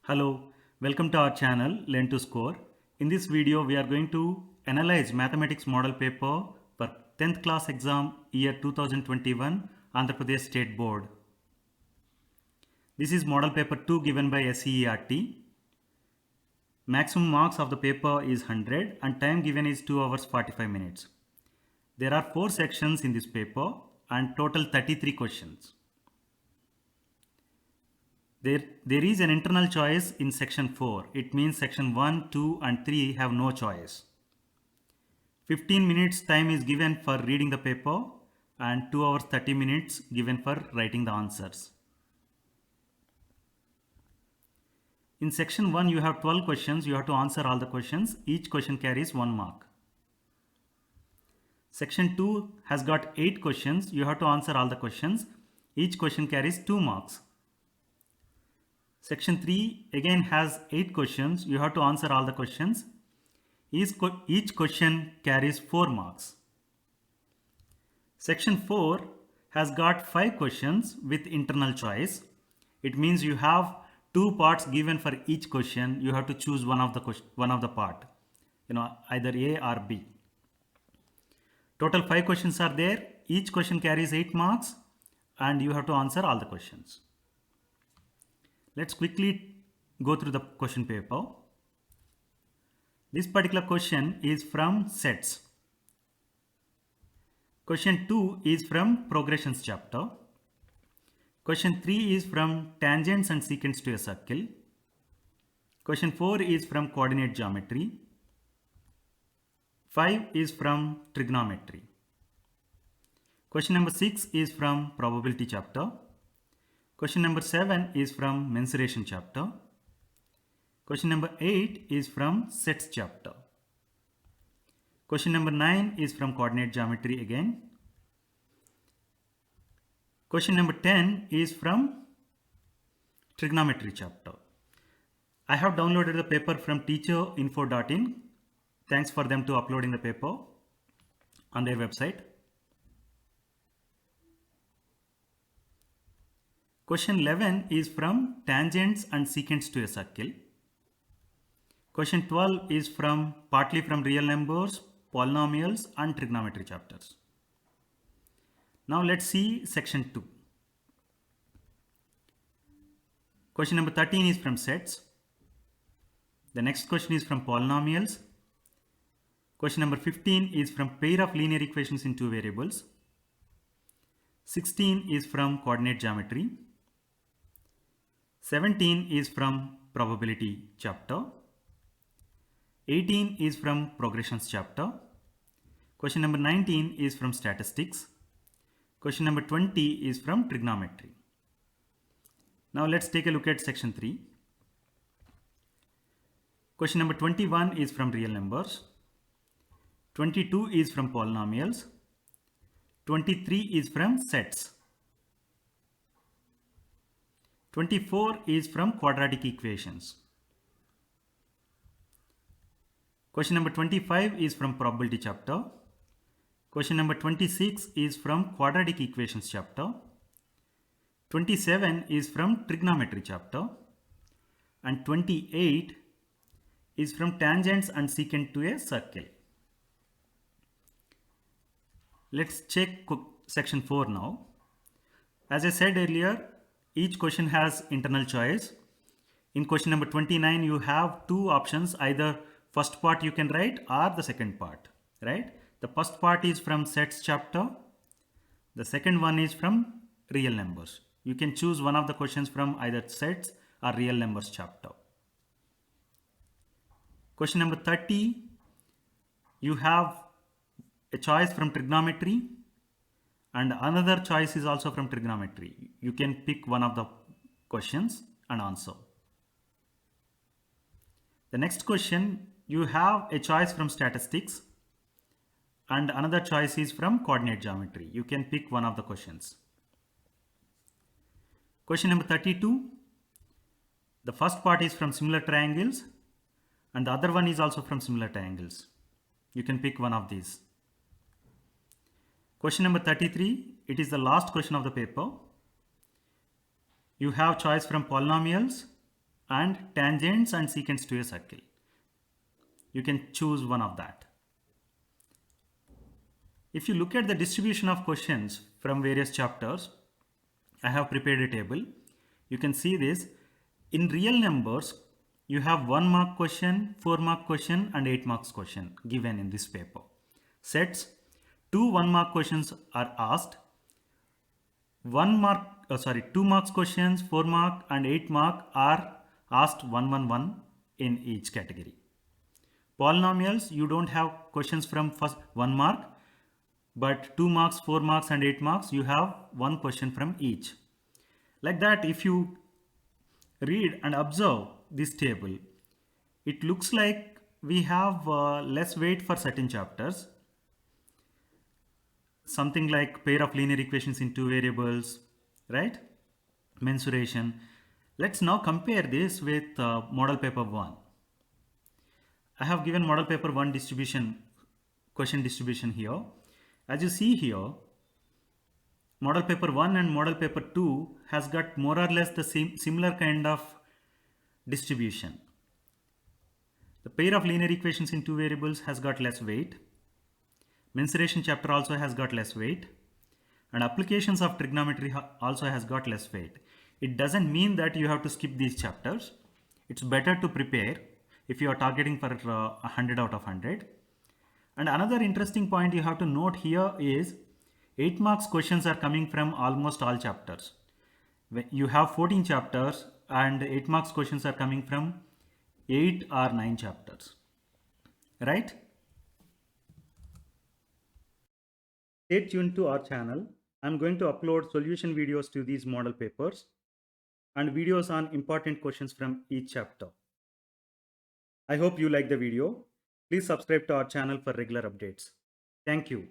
Hello, welcome to our channel Learn to Score. In this video, we are going to analyze mathematics model paper for 10th class exam year 2021 Andhra Pradesh State Board. This is model paper 2 given by SCERT. Maximum marks of the paper is 100 and time given is 2 hours 45 minutes. There are 4 sections in this paper and total 33 questions. There is an internal choice in section 4. It means section 1, 2 and 3 have no choice. 15 minutes time is given for reading the paper and 2 hours 30 minutes given for writing the answers. In section 1 you have 12 questions. You have to answer all the questions. Each question carries 1 mark. Section 2 has got 8 questions. You have to answer all the questions. Each question carries 2 marks. Section 3 again has 8 questions. You have to answer all the questions. Each question carries 4 marks. Section 4 has got 5 questions with internal choice. It means you have 2 parts given for each question. You have to choose one of the part. Either A or B. Total 5 questions are there. Each question carries 8 marks and you have to answer all the questions. Let's quickly go through the question paper. This particular question is from sets. Question 2 is from progressions chapter. Question 3 is from tangents and secants to a circle. Question 4 is from coordinate geometry. 5 is from trigonometry. Question number 6 is from probability chapter. Question number 7 is from mensuration chapter. Question number 8 is from sets chapter. Question number 9 is from coordinate geometry again. Question number 10 is from trigonometry chapter. I have downloaded the paper from teacherinfo.in. Thanks for them to uploading the paper on their website. Question 11 is from tangents and secants to a circle. Question 12 is partly from real numbers, polynomials and trigonometry chapters. Now let's see section 2. Question number 13 is from sets. The next question is from polynomials. Question number 15 is from pair of linear equations in 2 variables. 16 is from coordinate geometry. 17 is from probability chapter. 18 is from progressions chapter. Question number 19 is from statistics. Question number 20 is from trigonometry. Now let's take a look at section 3. Question number 21 is from real numbers. 22 is from polynomials. 23 is from sets. 24 is from quadratic equations. Question number 25 is from probability chapter. Question number 26 is from quadratic equations chapter. 27 is from trigonometry chapter. And 28 is from tangents and secant to a circle. Let's check section 4 now. As I said earlier, each question has internal choice. In question number 29, you have 2 options. Either first part you can write or the second part, right? The first part is from sets chapter. The second one is from real numbers. You can choose one of the questions from either sets or real numbers chapter. Question number 30, you have a choice from trigonometry and another choice is also from trigonometry. You can pick one of the questions and answer. The next question, you have a choice from statistics and another choice is from coordinate geometry. You can pick one of the questions. Question number 32, the first part is from similar triangles and the other one is also from similar triangles. You can pick one of these. Question number 33, it is the last question of the paper. You have choice from polynomials and tangents and secants to a circle. You can choose one of that. If you look at the distribution of questions from various chapters, I have prepared a table. You can see this. In real numbers, you have 1 mark question, 4 mark question and 8 marks question given in this paper. Sets, 2 1 mark questions are asked. 2 marks questions, 4 mark and 8 mark are asked 1 in each category. Polynomials, you don't have questions from first 1 mark, but 2 marks, 4 marks and 8 marks, you have one question from each. Like that, if you read and observe this table, it looks like we have less weight for certain chapters. Something like pair of linear equations in 2 variables, right? Mensuration. Let's now compare this with model paper 1. I have given model paper 1 distribution, question distribution here. As you see here, model paper 1 and model paper 2 has got more or less the same similar kind of distribution. The pair of linear equations in 2 variables has got less weight. Mensuration chapter also has got less weight, and applications of trigonometry also has got less weight. It doesn't mean that you have to skip these chapters. It's better to prepare if you are targeting for 100 out of 100. And another interesting point you have to note here is 8 marks questions are coming from almost all chapters. You have 14 chapters and 8 marks questions are coming from 8 or 9 chapters, right? Stay tuned to our channel. I'm going to upload solution videos to these model papers and videos on important questions from each chapter. I hope you like the video. Please subscribe to our channel for regular updates. Thank you.